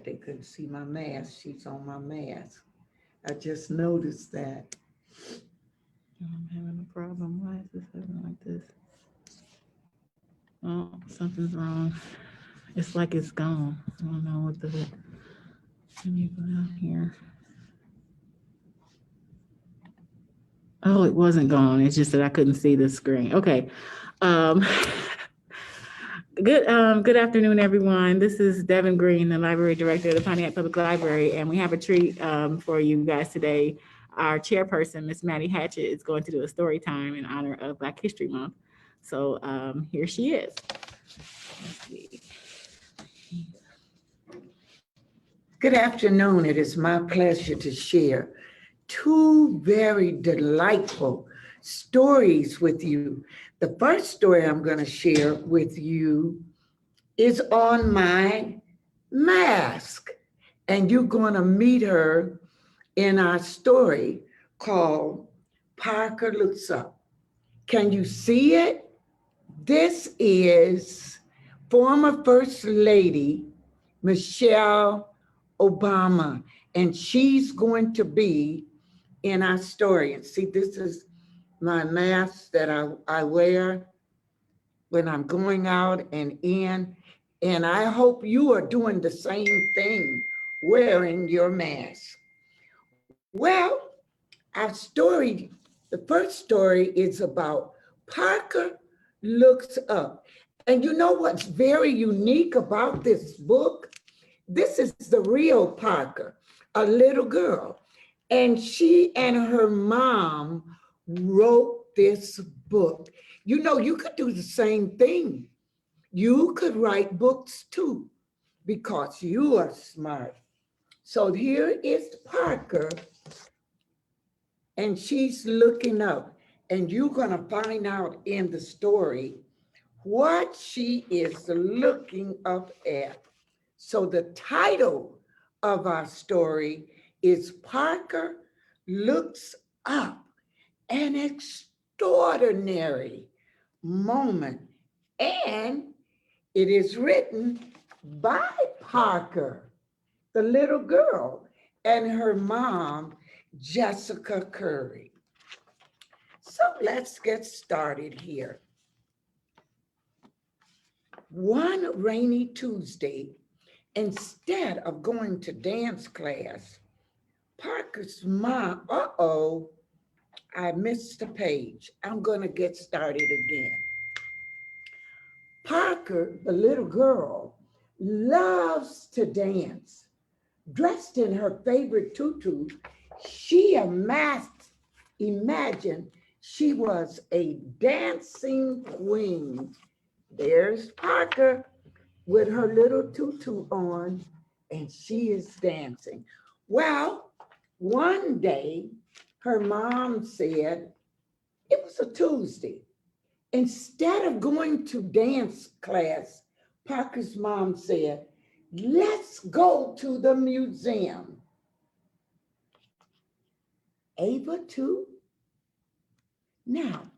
that they couldn't see my mask. She's on my mask. I just noticed that. I'm having a problem. Why is this having like this? Oh, something's wrong. It's like it's gone. I don't know what the. Let me go down here. Oh, it wasn't gone. It's just that I couldn't see the screen. Okay. Um, good afternoon, everyone. This is Devin Green, the library director of the Pontiac Public Library, and we have a treat for you guys today. Our chairperson, Miss Mattie Hatchett, is going to do a story time in honor of Black History Month. So here she is. Let's see. Good afternoon. It is my pleasure to share two very delightful stories with you. The first story I'm going to share with you is on my mask, and you're going to meet her in our story called Parker Looks Up. Can you see it? This is former First Lady Michelle Obama, and she's going to be in our story. And see, this is my mask that I wear when I'm going out and in. And I hope you are doing the same thing, wearing your mask. Well, our story, the first story is about Parker Looks Up. And you know what's very unique about this book? This is the real Parker, a little girl. And she and her mom wrote this book. You know, you could do the same thing. You could write books too, because you are smart. So here is Parker, and she's looking up, and you're gonna find out in the story what she is looking up at. So the title of our story is Parker Looks Up, an extraordinary moment. And it is written by Parker, the little girl, and her mom, Jessica Curry. So let's get started here. One rainy Tuesday, instead of going to dance class, Parker's mom, I missed a page. I'm gonna get started again. Parker, the little girl, loves to dance. Dressed in her favorite tutu, she imagined she was a dancing queen. There's Parker with her little tutu on, and she is dancing. Well, one day, her mom said, it was a Tuesday. Instead of going to dance class, Parker's mom said, let's go to the museum. Ava too? Now,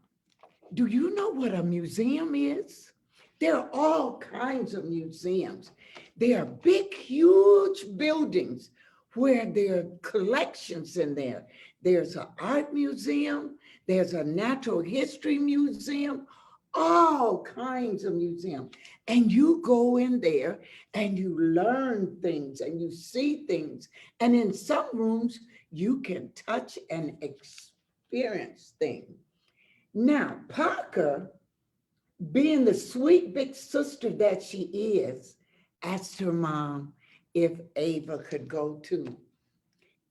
do you know what a museum is? There are all kinds of museums. There are big, huge buildings where there are collections in there. There's an art museum, there's a natural history museum, all kinds of museums. And you go in there and you learn things and you see things. And in some rooms, you can touch and experience things. Now, Parker, being the sweet big sister that she is, asked her mom if Ava could go too.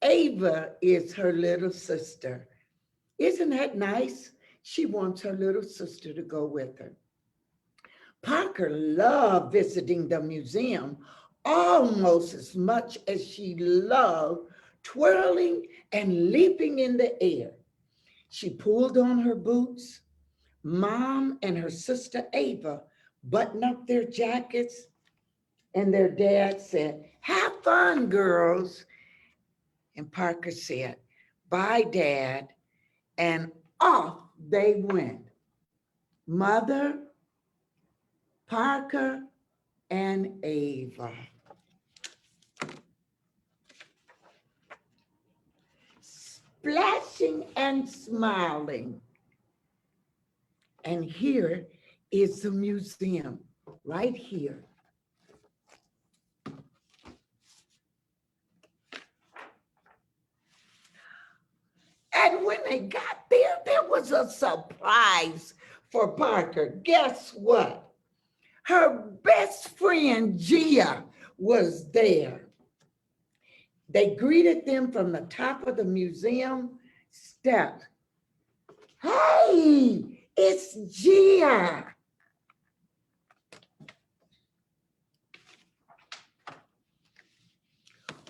Ava is her little sister. Isn't that nice? She wants her little sister to go with her. Parker loved visiting the museum almost as much as she loved twirling and leaping in the air. She pulled on her boots. Mom and her sister Ava buttoned up their jackets, and their dad said, have fun, girls. And Parker said, bye, Dad. And off they went. Mother, Parker, and Ava. flashing and smiling. And here is the museum, right here. And when they got there, there was a surprise for Parker. Guess what? Her best friend, Gia, was there. They greeted them from the top of the museum steps. Hey, it's Gia.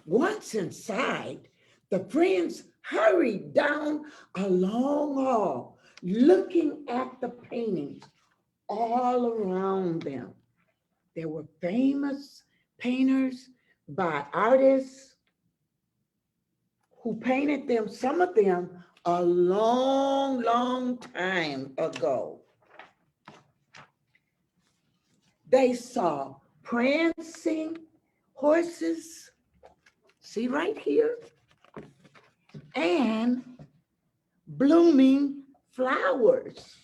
Once inside, the friends hurried down a long hall, looking at the paintings all around them. There were famous painters by artists who painted them, some of them a long, long time ago. They saw prancing horses, see right here, and blooming flowers.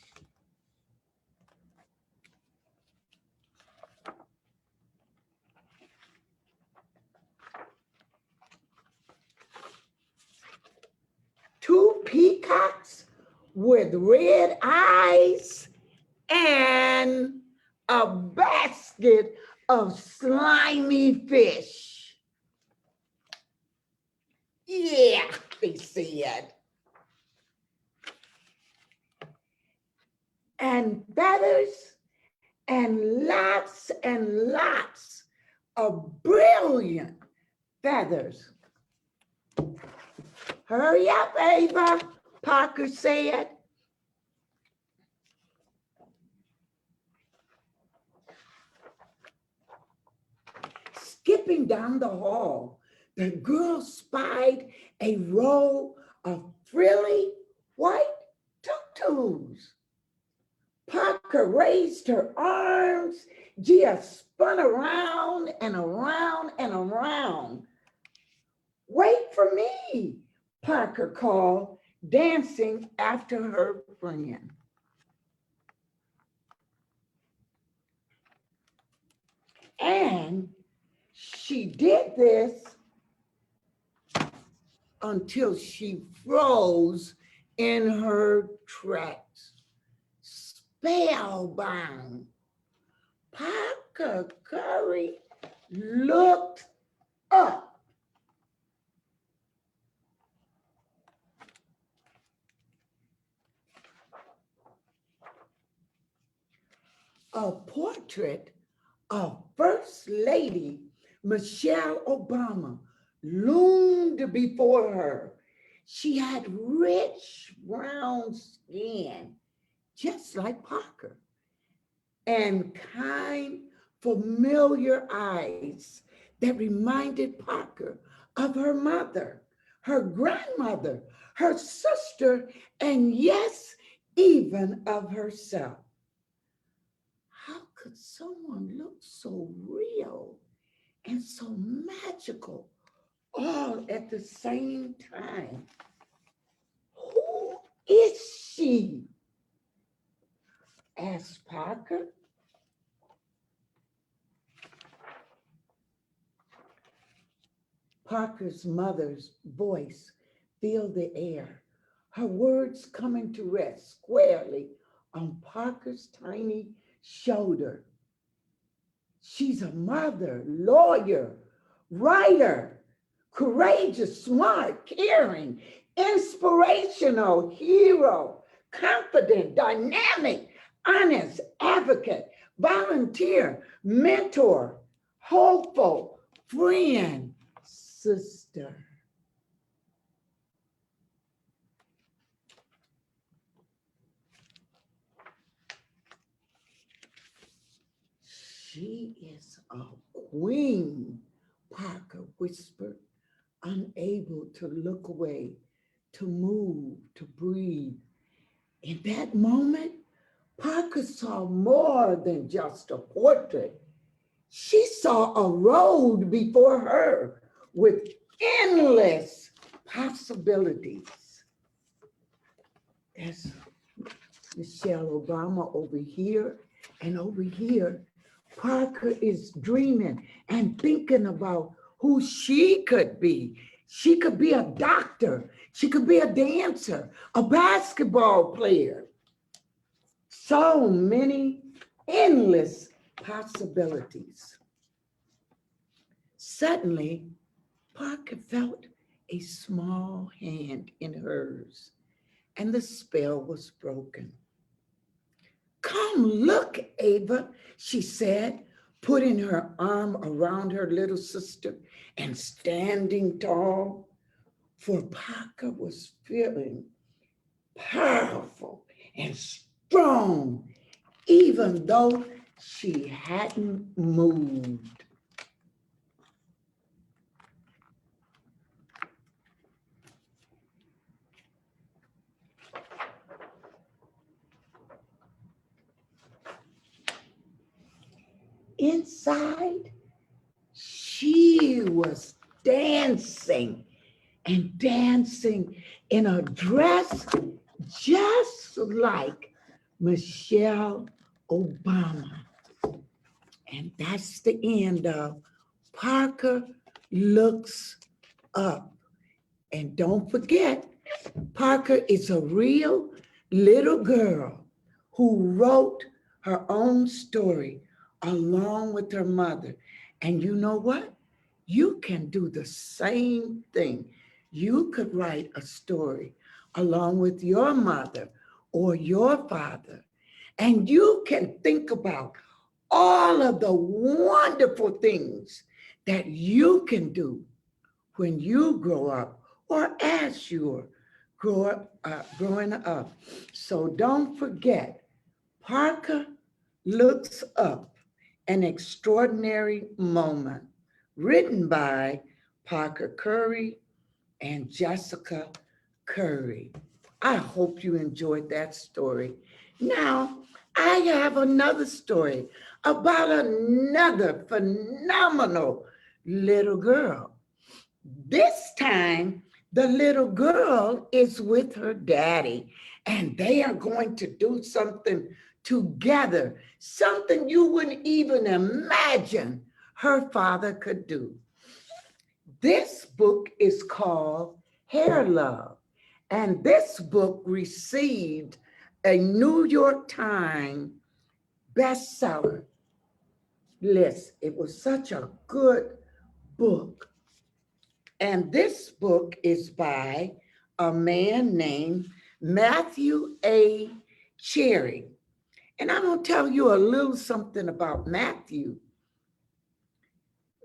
Two peacocks with red eyes and a basket of slimy fish. Yeah, they said. And feathers and lots of brilliant feathers. Hurry up, Ava, Parker said. Skipping down the hall, the girl spied a row of frilly white tutus. Parker raised her arms. Gia spun around and around and around. Wait for me, Parker called, dancing after her friend. And she did this until she froze in her tracks, spellbound. Parker Curry looked up. A portrait of First Lady Michelle Obama loomed before her. She had rich brown skin, just like Parker, and kind, familiar eyes that reminded Parker of her mother, her grandmother, her sister, and yes, even of herself. How could someone look so real and so magical all at the same time? Who is she? Asked Parker. Parker's mother's voice filled the air, her words coming to rest squarely on Parker's tiny shoulder. She's a mother, lawyer, writer, courageous, smart, caring, inspirational, hero, confident, dynamic, honest, advocate, volunteer, mentor, hopeful, friend, sister. She is a queen, Parker whispered, unable to look away, to move, to breathe. In that moment, Parker saw more than just a portrait. She saw a road before her with endless possibilities. That's Michelle Obama over here, and over here, Parker is dreaming and thinking about who she could be. She could be a doctor. She could be a dancer, a basketball player. So many endless possibilities. Suddenly, Parker felt a small hand in hers, and the spell was broken. Come look, Ava, she said, putting her arm around her little sister and standing tall, for Parker was feeling powerful and strong, even though she hadn't moved. Inside, she was dancing and dancing in a dress just like Michelle Obama. And that's the end of Parker Looks Up. And don't forget, Parker is a real little girl who wrote her own story along with her mother. And you know what? You can do the same thing. You could write a story along with your mother or your father, and you can think about all of the wonderful things that you can do when you grow up or as you're growing up. So don't forget, Parker Looks Up, an extraordinary moment, written by Parker Curry and Jessica Curry. I hope you enjoyed that story. Now, I have another story about another phenomenal little girl. This time, the little girl is with her daddy, and they are going to do something together, something you wouldn't even imagine her father could do. This book is called Hair Love, and this book received a New York Times bestseller list. It was such a good book. And this book is by a man named Matthew A. Cherry. And I'm going to tell you a little something about Matthew.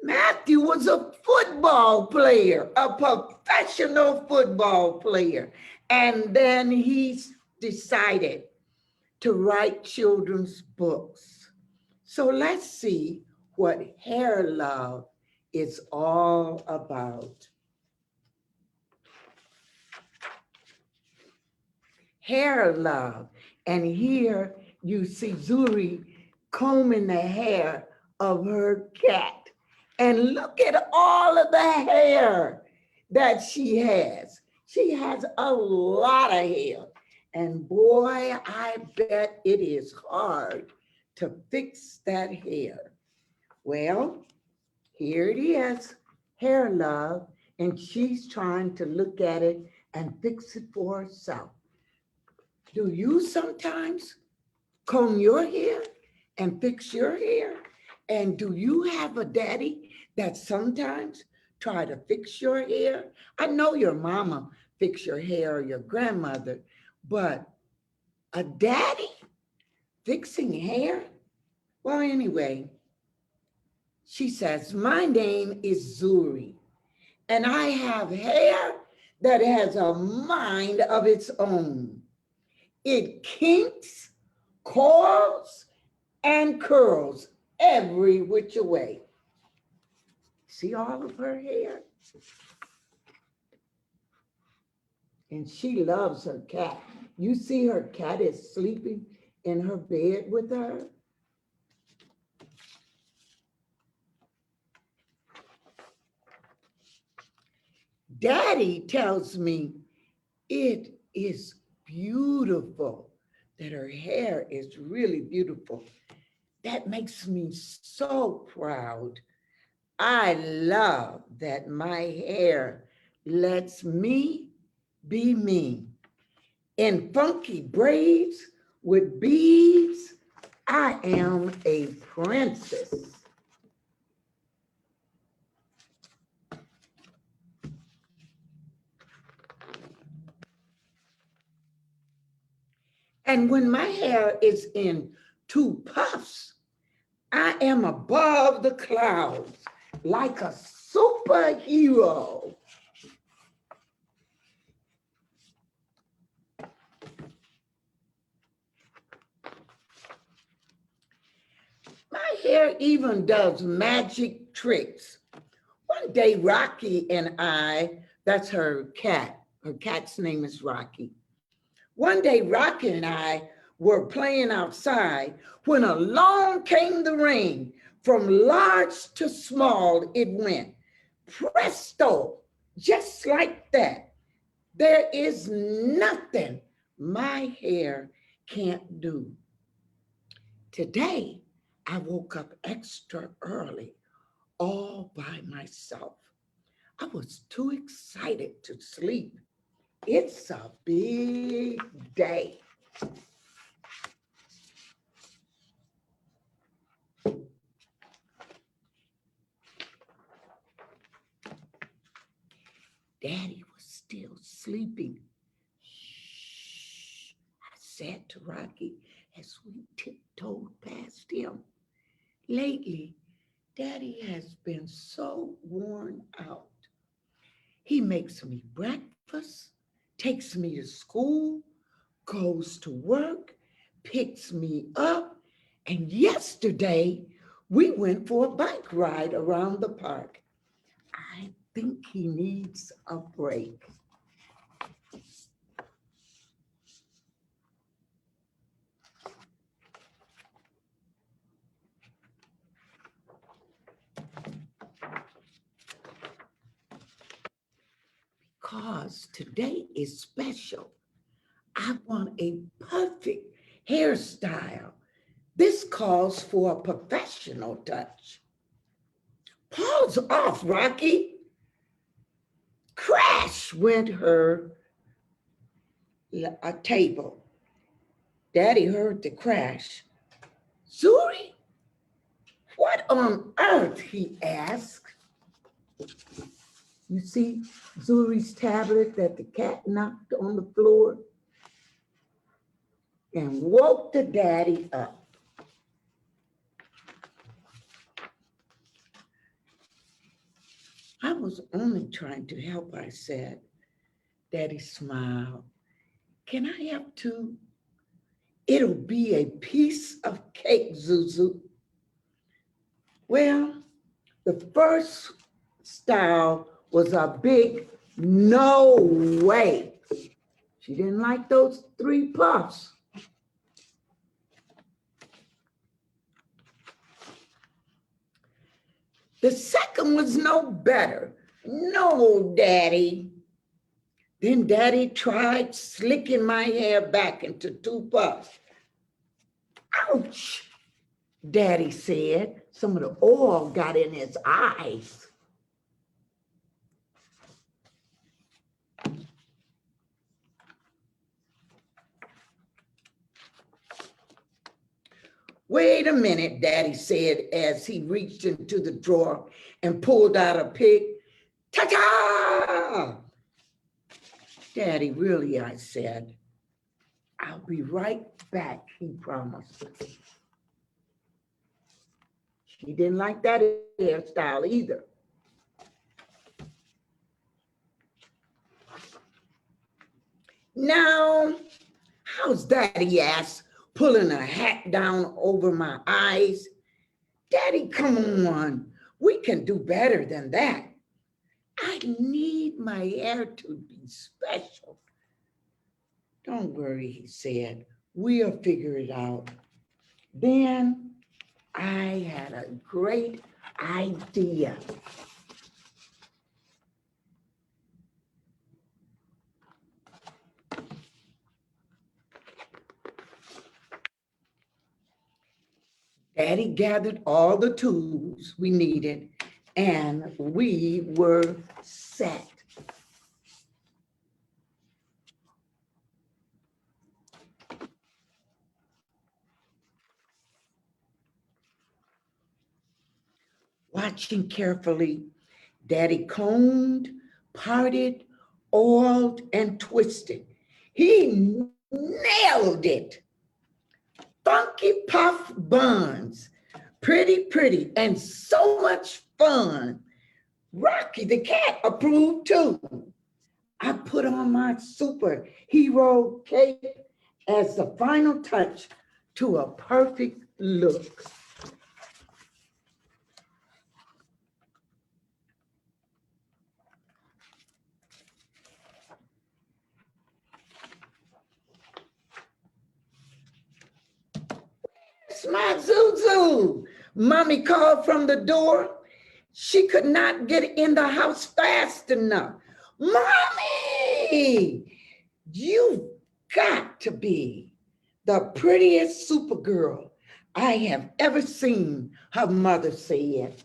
Matthew was a football player, a professional football player. And then he decided to write children's books. So let's see what Hair Love is all about. Hair Love. And here you see Zuri combing the hair of her cat. And look at all of the hair that she has. She has a lot of hair. And boy, I bet it is hard to fix that hair. Well, here it is, Hair Love, and she's trying to look at it and fix it for herself. Do you sometimes comb your hair and fix your hair? And do you have a daddy that sometimes try to fix your hair? I know your mama fix your hair or your grandmother, but a daddy fixing hair? Well, anyway, she says, my name is Zuri, and I have hair that has a mind of its own. It kinks, coils, and curls every which way. See all of her hair? And she loves her cat. You see her cat is sleeping in her bed with her. Daddy tells me it is beautiful, that her hair is really beautiful. That makes me so proud. I love that my hair lets me be me. In funky braids with beads, I am a princess. And when my hair is in two puffs, I am above the clouds like a superhero. My hair even does magic tricks. One day, Rocky and I, that's her cat's name is Rocky. One day, Rocky and I were playing outside when along came the rain. From large to small, it went. Presto, just like that. There is nothing my hair can't do. Today, I woke up extra early all by myself. I was too excited to sleep. It's a big day. Daddy was still sleeping. Shh, I said to Rocky as we tiptoed past him. Lately, Daddy has been so worn out. He makes me breakfast, takes me to school, goes to work, picks me up, and yesterday we went for a bike ride around the park. I think he needs a break. Because today is special. I want a perfect hairstyle. This calls for a professional touch. Pause off, Rocky. Crash went a table. Daddy heard the crash. Zuri, what on earth? He asked. You see Zuri's tablet that the cat knocked on the floor and woke the daddy up. I was only trying to help, I said. Daddy smiled. Can I have two? It'll be a piece of cake, Zuzu. Well, the first style was a big no way. She didn't like those three puffs. The second was no better. No, Daddy. Then Daddy tried slicking my hair back into two puffs. Ouch, Daddy said. Some of the oil got in his eyes. Wait a minute, Daddy said as he reached into the drawer and pulled out a pig. Ta-ta! Daddy, really, I said. I'll be right back, he promised. She didn't like that hairstyle either. Now, how's that, he asked, pulling a hat down over my eyes. Daddy, come on, we can do better than that. I need my hair to be special. Don't worry, he said, we'll figure it out. Then I had a great idea. Daddy gathered all the tools we needed, and we were set. Watching carefully, Daddy combed, parted, oiled, and twisted. He nailed it. Funky puff buns, pretty, and so much fun. Rocky the cat approved too. I put on my superhero cape as the final touch to a perfect look. It's my Zuzu. Mommy called from the door. She could not get in the house fast enough. Mommy, you've got to be the prettiest Supergirl I have ever seen, her mother said.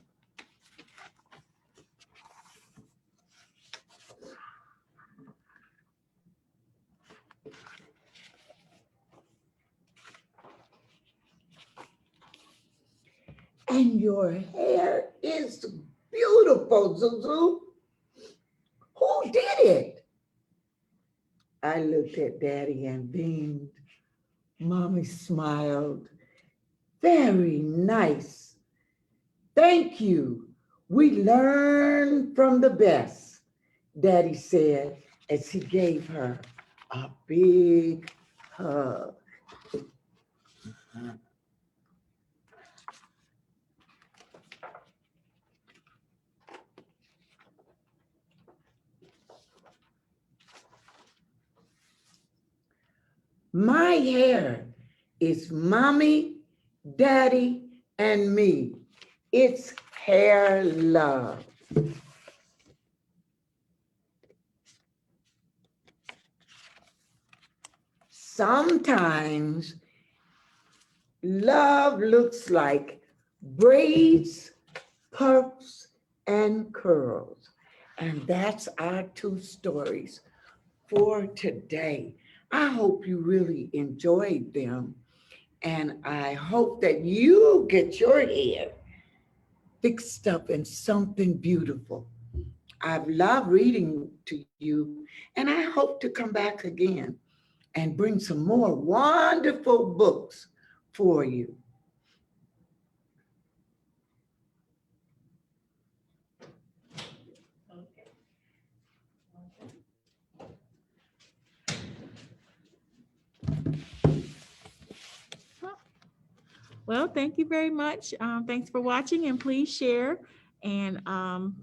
And your hair is beautiful, Zuzu. Who did it? I looked at Daddy and beamed. Mommy smiled. Very nice. Thank you. We learn from the best, Daddy said as he gave her a big hug. My hair is Mommy, Daddy, and me. It's hair love. Sometimes love looks like braids, puffs, and curls. And that's our two stories for today. I hope you really enjoyed them. And I hope that you get your hair fixed up in something beautiful. I've loved reading to you, and I hope to come back again and bring some more wonderful books for you. Well, thank you very much. Thanks for watching, and please share, and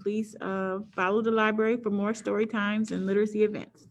please follow the library for more story times and literacy events.